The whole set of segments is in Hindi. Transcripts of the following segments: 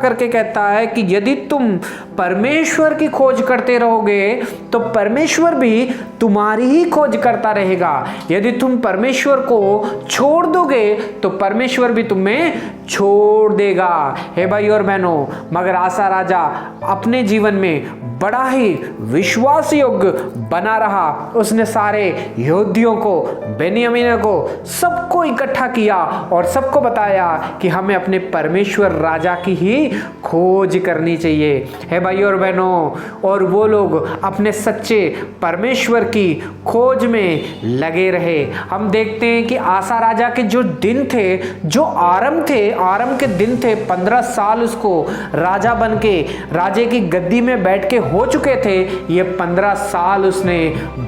करके कहता है कि यदि तुम परमेश्वर की खोज करते रहोगे तो परमेश्वर भी तुम्हारी ही खोज करता रहेगा। यदि तुम परमेश्वर को छोड़ दोगे तो परमेश्वर भी तुम्हें छोड़ देगा। हे भाई और बहनों, मगर आसा राजा अपने जीवन में बड़ा ही विश्वास योग्य बना रहा। उसने सारे यहूदियों को, बेन्यामीन को, सबको इकट्ठा किया और सबको बताया कि हमें अपने परमेश्वर राजा की ही खोज करनी चाहिए। हे भाई और बहनों, और वो लोग अपने सच्चे परमेश्वर की खोज में लगे रहे। हम देखते हैं कि आसा राजा के जो दिन थे, जो आरंभ के दिन थे, 15 साल उसको राजा बन के राजे की गद्दी में बैठ के हो चुके थे। ये 15 साल उसने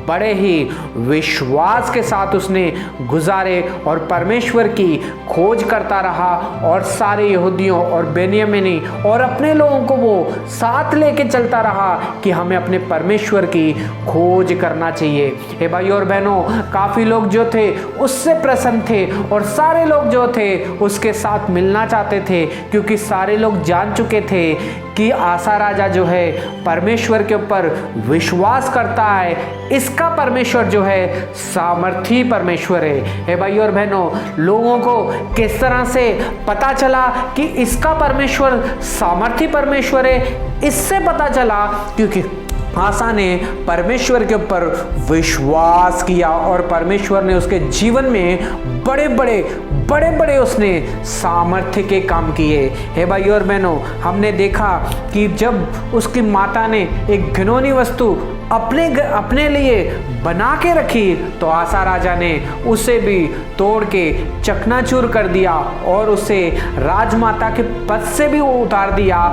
बड़े ही विश्वास के साथ उसने गुजारे और परमेश्वर की खोज करता रहा और सारे यहूदियों और बेन्यामीनी और अपने लोगों को वो साथ लेके चलता रहा कि हमें अपने परमेश्वर की खोज करना चाहिए। हे भाई और बहनों, काफी लोग जो थे उससे प्रसन्न थे और सारे लोग जो थे उसके साथ मिलना चाहते थे, क्योंकि सारे लोग जान चुके थे कि आसा राजा जो है परमेश्वर के ऊपर विश्वास करता है। इसका परमेश्वर जो है सामर्थी परमेश्वर है। हे भाई और बहनों, लोगों को किस तरह से पता चला कि इसका परमेश्वर सामर्थी परमेश्वर है? इससे पता चला क्योंकि आसा ने परमेश्वर के ऊपर विश्वास किया और परमेश्वर ने उसके जीवन में बड़े बड़े उसने सामर्थ्य के काम किए। हे भाई और बहनों, हमने देखा कि जब उसकी माता ने एक घिनौनी वस्तु अपने लिए बना के रखी तो आसा राजा ने उसे भी तोड़ के चकनाचूर कर दिया और उसे राजमाता के पद से भी उतार दिया,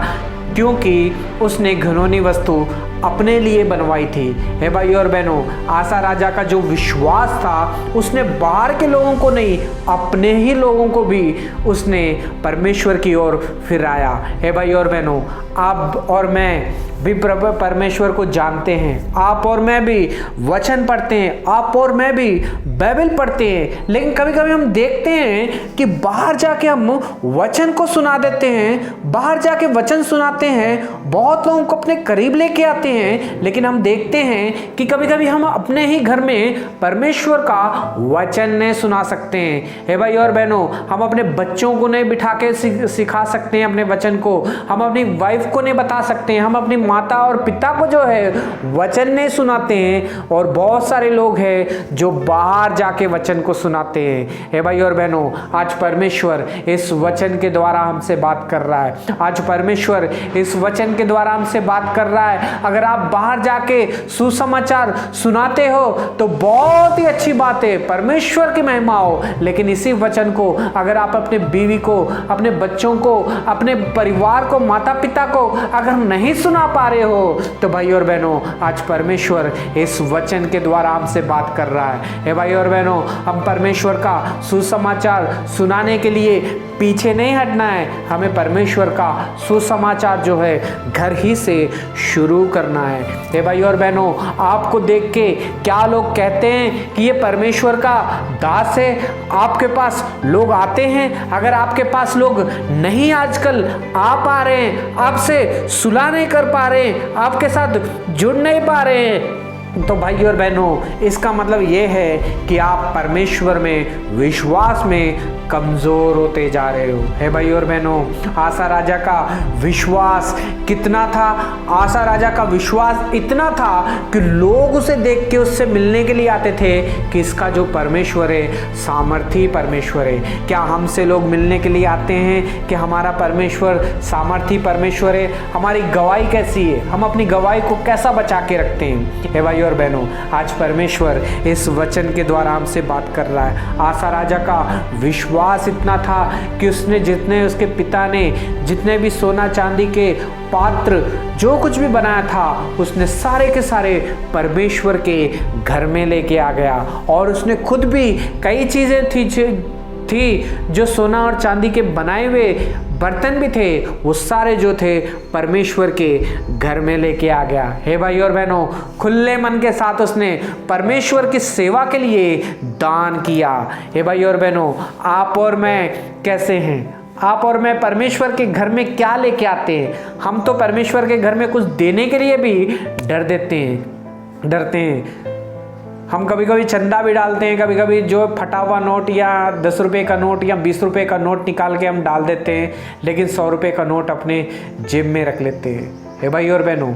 क्योंकि उसने घिनौनी वस्तु अपने लिए बनवाई थी। हे भाई और बहनों, आसा राजा का जो विश्वास था, उसने बाहर के लोगों को नहीं, अपने ही लोगों को भी उसने परमेश्वर की ओर फिराया। हे भाई और बहनों, आप और मैं भी प्रभु परमेश्वर को जानते हैं, आप और मैं भी वचन पढ़ते हैं, आप और मैं भी बाइबल पढ़ते हैं, लेकिन कभी कभी हम देखते हैं कि बाहर जाके हम वचन को सुना देते हैं, बाहर जाके वचन सुनाते हैं, बहुत लोगों को अपने करीब लेके आते हैं, लेकिन हम देखते हैं कि कभी कभी हम अपने ही घर में परमेश्वर का वचन नहीं सुना सकते हैं। हे भाई और बहनों, हम अपने बच्चों को नहीं बिठा के सिखा सकते हैं अपने वचन को, हम अपनी वाइफ को नहीं बता सकते हैं, हम अपनी माता और पिता को जो है वचन नहीं सुनाते हैं, और बहुत सारे लोग हैं जो बाहर जाके वचन को सुनाते हैं। हे भाई और बहनों, आज परमेश्वर इस वचन के द्वारा हमसे बात कर रहा है। आज परमेश्वर इस वचन के द्वारा हमसे बात कर रहा है। अगर आप बाहर जाके सुसमाचार सुनाते हो तो बहुत ही अच्छी बात है, परमेश्वर की महिमा हो, लेकिन इसी वचन को अगर आप अपने बीवी को, अपने बच्चों को, अपने परिवार को, माता पिता को अगर नहीं सुना पा रहे हो तो भाई और बहनों, आज परमेश्वर इस वचन के द्वारा हमसे बात कर रहा है। हे भाई और बहनों, हम परमेश्वर का सुसमाचार सुनाने के लिए पीछे नहीं हटना है, हमें परमेश्वर का सुसमाचार जो है घर ही से शुरू करना है। हे भाई और बहनों, आपको देख के क्या लोग कहते हैं कि ये परमेश्वर का दास है? आपके पास लोग आते हैं, अगर आपके पास लोग नहीं आजकल आ पा रहे हैं, आपसे सुलह नहीं कर पा रहे हैं, आपके साथ जुड़ नहीं पा रहे हैं, तो भाई और बहनों, इसका मतलब ये है कि आप परमेश्वर में विश्वास में कमजोर होते जा रहे हो। हे भाई और बहनों, आसा राजा का विश्वास कितना था? आसा राजा का विश्वास इतना था कि लोग उसे देख के उससे मिलने के लिए आते थे कि इसका जो परमेश्वर है सामर्थी परमेश्वर है। क्या हमसे लोग मिलने के लिए आते हैं कि हमारा परमेश्वर सामर्थी परमेश्वर है? हमारी गवाही कैसी है? हम अपनी गवाही को कैसा बचा के रखते हैं? हे भाई और बहनों, आज परमेश्वर इस वचन के द्वारा हमसे बात कर रहा है। आसा राजा का विश्वास इतना था कि उसने जितने उसके पिता ने जितने भी सोना चांदी के पात्र जो कुछ भी बनाया था, उसने सारे के सारे परमेश्वर के घर में लेके आ गया, और उसने खुद भी कई चीजें थी जो सोना और चांदी के बनाए हुए बर्तन भी थे, वो सारे जो थे परमेश्वर के घर में लेके आ गया। हे भाई और बहनों, खुले मन के साथ उसने परमेश्वर की सेवा के लिए दान किया। हे भाई और बहनों, आप और मैं कैसे हैं? आप और मैं परमेश्वर के घर में क्या लेके आते हैं? हम तो परमेश्वर के घर में कुछ देने के लिए भी डरते हैं। हम कभी कभी चंदा भी डालते हैं, कभी कभी जो फटा हुआ नोट या 10 रुपये का नोट या 20 रुपये का नोट निकाल के हम डाल देते हैं, लेकिन 100 रुपये का नोट अपने जेब में रख लेते हैं। हे भाई और बहनों,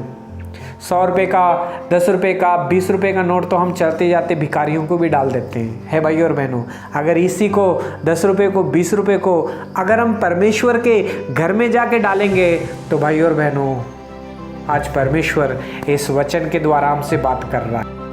100 रुपये का, 10 रुपये का, 20 रुपये का नोट तो हम चलते जाते भिखारियों को भी डाल देते हैं। है भाई और बहनों, अगर इसी को 10 रुपये को, 20 रुपये को अगर हम परमेश्वर के घर में जाके डालेंगे तो भाई और बहनों, आज परमेश्वर इस वचन के द्वारा हमसे बात कर रहा है।